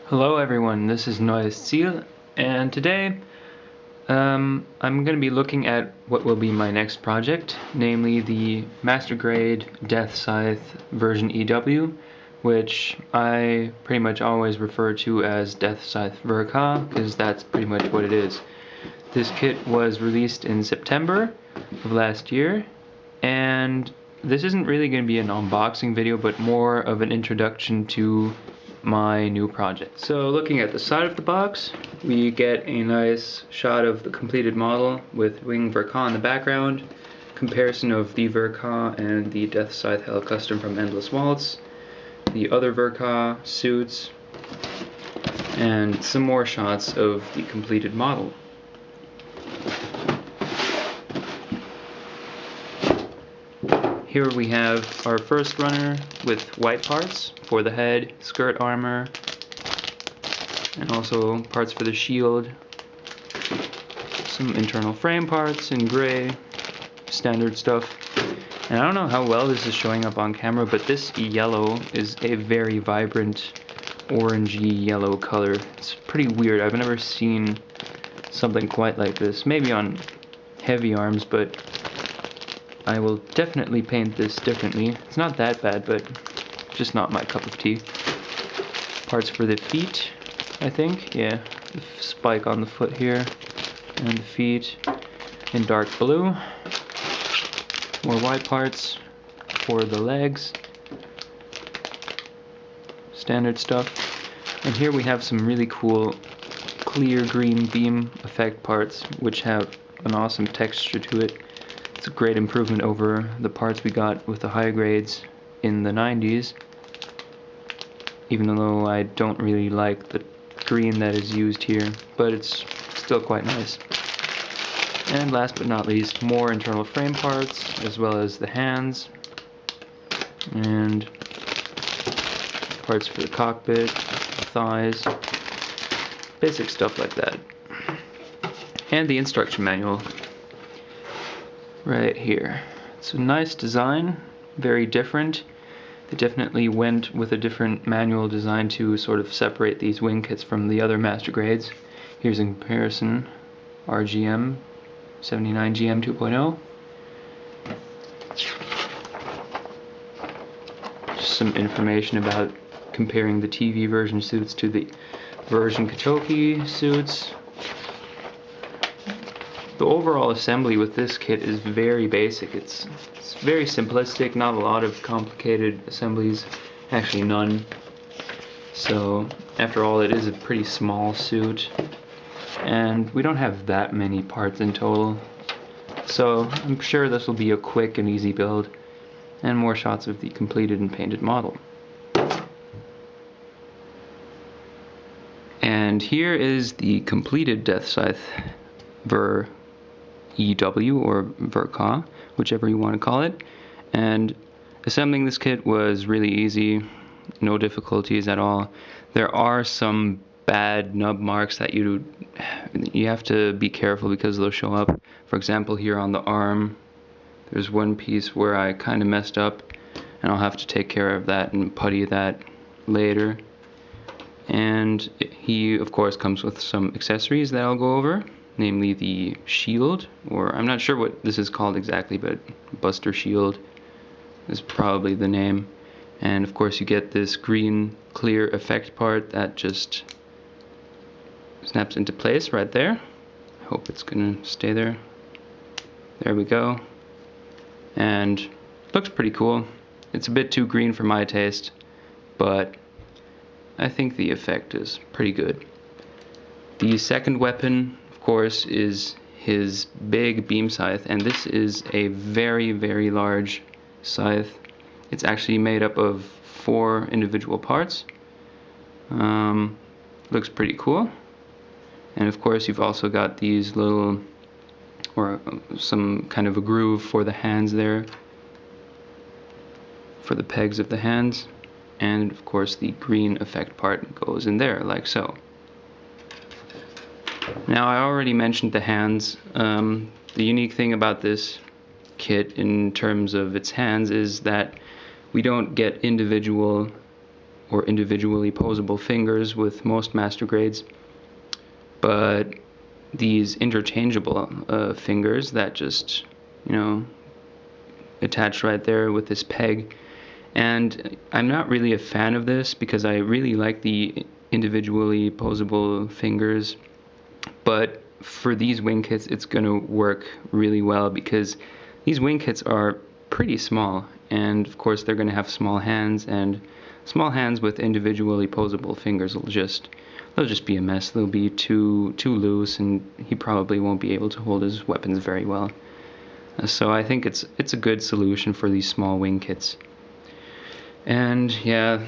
Hello everyone, this is Deathscythe, and today I'm going to be looking at what will be my next project, namely the Master Grade Deathscythe version EW, which I pretty much always refer to as Deathscythe ver.EW, because that's pretty much what it is. This kit was released in September of last year, and this isn't really going to be an unboxing video, but more of an introduction to my new project. So looking at the side of the box, we get a nice shot of the completed model with Wing ver.EW in the background, comparison of the ver.EW and the Deathscythe Hell Custom from Endless Waltz, the other ver.EW suits, and some more shots of the completed model. Here we have our first runner with white parts for the head, skirt armor, and also parts for the shield, some internal frame parts in gray, standard stuff. And I don't know how well this is showing up on camera, but this yellow is a very vibrant orangey yellow color. It's pretty weird. I've never seen something quite like this. Maybe on heavy arms, but I will definitely paint this differently. It's not that bad, but just not my cup of tea. Parts for the feet, I think. Yeah, the spike on the foot here, and the feet in dark blue. More white parts for the legs. Standard stuff. And here we have some really cool clear green beam effect parts, which have an awesome texture to it. It's a great improvement over the parts we got with the high grades in the 90s, even though I don't really like the green that is used here, but it's still quite nice. And last but not least, more internal frame parts, as well as the hands, and parts for the cockpit, the thighs, basic stuff like that. And the instruction manual right here. It's a nice design, very different. They definitely went with a different manual design to sort of separate these wing kits from the other master grades. Here's a comparison: RGM 79 GM 2.0. Just some information about comparing the TV version suits to the version Katoki suits. The overall assembly with this kit is very basic. It's very simplistic, not a lot of complicated assemblies, actually none. So after all, it is a pretty small suit, and we don't have that many parts in total. So I'm sure this will be a quick and easy build, and more shots of the completed and painted model. And here is the completed Deathscythe ver.EW or ver.EW, whichever you want to call it. And assembling this kit was really easy, no difficulties at all. There are some bad nub marks that you have to be careful because they'll show up. For example, here on the arm, there's one piece where I kind of messed up, and I'll have to take care of that and putty that later. And he, of course, comes with some accessories that I'll go over, namely the shield, or I'm not sure what this is called exactly, but Buster Shield is probably the name. And of course you get this green clear effect part that just snaps into place right there. I hope it's gonna stay there. There we go. And looks pretty cool. It's a bit too green for my taste, but I think the effect is pretty good. The second weapon, of course, is his big beam scythe, and this is a very, very large scythe. It's actually made up of 4 individual parts. Looks pretty cool. And of course you've also got these little, or some kind of a groove for the hands there, for the pegs of the hands. And of course the green effect part goes in there, like so. Now I already mentioned the hands. The unique thing about this kit in terms of its hands is that we don't get individual or individually posable fingers with most master grades, but these interchangeable fingers that just, attach right there with this peg. And I'm not really a fan of this because I really like the individually posable fingers, but for these wing kits it's going to work really well because these wing kits are pretty small, and of course they're going to have small hands, and small hands with individually posable fingers they'll just be a mess. They'll be too loose, and he probably won't be able to hold his weapons very well. So I think it's a good solution for these small wing kits. And yeah,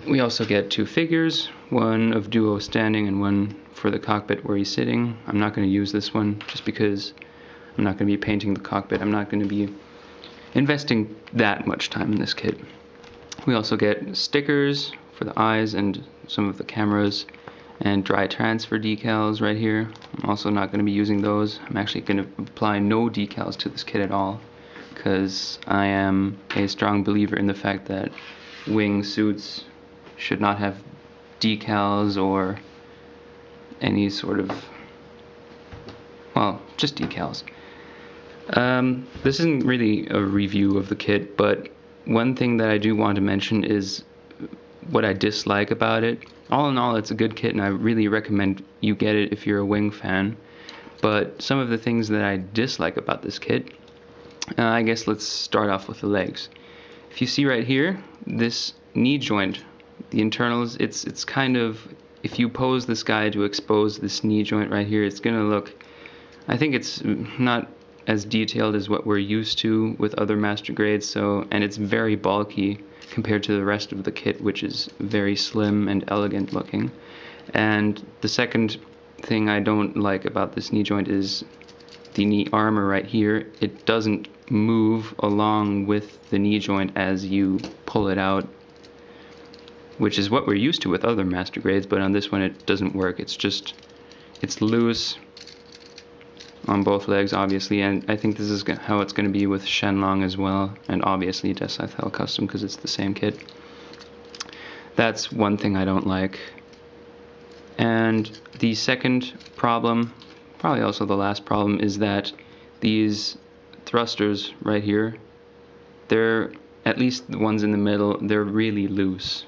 we also get two figures, one of Duo standing and one for the cockpit where he's sitting. I'm not going to use this one just because I'm not going to be painting the cockpit. I'm not going to be investing that much time in this kit. We also get stickers for the eyes and some of the cameras, and dry transfer decals right here. I'm also not going to be using those. I'm actually going to apply no decals to this kit at all, because I am a strong believer in the fact that wing suits should not have decals or any sort of, well, just decals. This isn't really a review of the kit, but one thing that I do want to mention is what I dislike about it. All in all, it's a good kit, and I really recommend you get it if you're a wing fan. But some of the things that I dislike about this kit, I guess let's start off with the legs. If you see right here, this knee joint, the internals, it's kind of, if you pose this guy to expose this knee joint right here, it's gonna look, I think it's not as detailed as what we're used to with other master grades, and it's very bulky compared to the rest of the kit, which is very slim and elegant looking. And the second thing I don't like about this knee joint is the knee armor right here. It doesn't move along with the knee joint as you pull it out, which is what we're used to with other master grades, but on this one it doesn't work. It's loose on both legs, obviously, and I think this is how it's going to be with Shenlong as well, and obviously Deathscythe Hell Custom because it's the same kit. That's one thing I don't like. And the second problem, probably also the last problem, is that these thrusters right here, they're, at least the ones in the middle, they're really loose.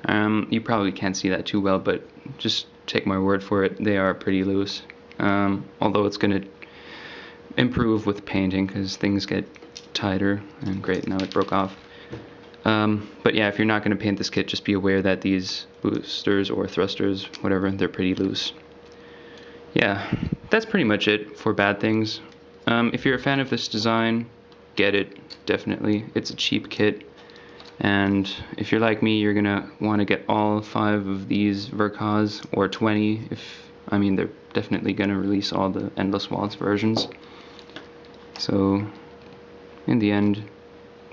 You probably can't see that too well, but just take my word for it, they are pretty loose. Although it's going to improve with painting because things get tighter, and great, now it broke off. But yeah, if you're not going to paint this kit, just be aware that these boosters or thrusters, whatever, they're pretty loose. Yeah, that's pretty much it for bad things. If you're a fan of this design, get it, definitely. It's a cheap kit. And if you're like me, you're going to want to get all 5 of these Verkas, or 20 they're definitely going to release all the Endless Waltz versions. So in the end,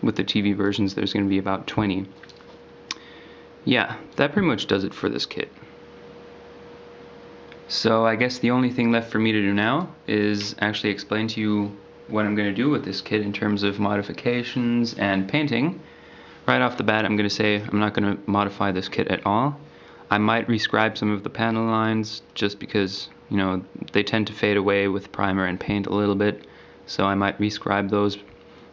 with the TV versions, there's going to be about 20. Yeah, that pretty much does it for this kit. So I guess the only thing left for me to do now is actually explain to you what I'm going to do with this kit in terms of modifications and painting. Right off the bat, I'm going to say I'm not going to modify this kit at all. I might rescribe some of the panel lines just because, they tend to fade away with primer and paint a little bit, so I might rescribe those.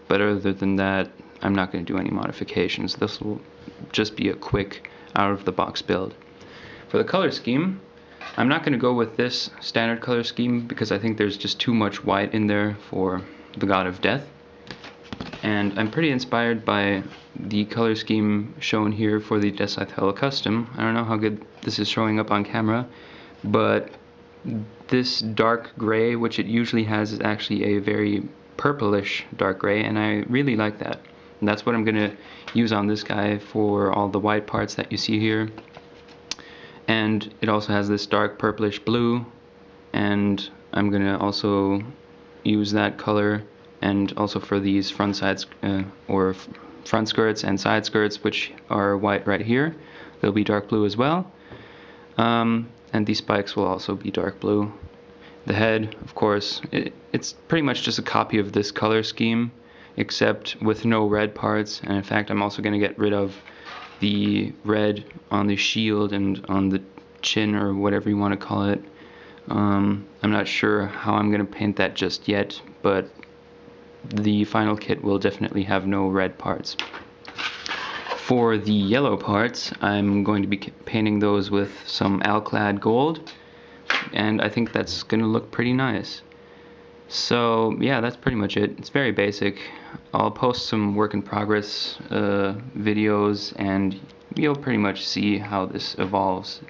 But other than that, I'm not going to do any modifications. This will just be a quick out-of-the-box build. For the color scheme, I'm not going to go with this standard color scheme because I think there's just too much white in there for the God of Death. And I'm pretty inspired by the color scheme shown here for the Deathscythe Hell Custom. I don't know how good this is showing up on camera, but this dark gray, which it usually has, is actually a very purplish dark gray, and I really like that. And that's what I'm going to use on this guy for all the white parts that you see here. And it also has this dark purplish blue, and I'm going to also use that color, and also for these front sides or front skirts and side skirts, which are white right here, they'll be dark blue as well. And these spikes will also be dark blue. The head, of course, it's pretty much just a copy of this color scheme, except with no red parts. And in fact, I'm also going to get rid of the red on the shield and on the chin, or whatever you want to call it. I'm not sure how I'm going to paint that just yet, but the final kit will definitely have no red parts. For the yellow parts, I'm going to be painting those with some Alclad gold, and I think that's going to look pretty nice. So yeah, that's pretty much it. It's very basic. I'll post some work in progress videos, and you'll pretty much see how this evolves.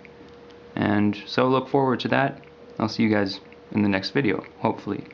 And so look forward to that. I'll see you guys in the next video, hopefully.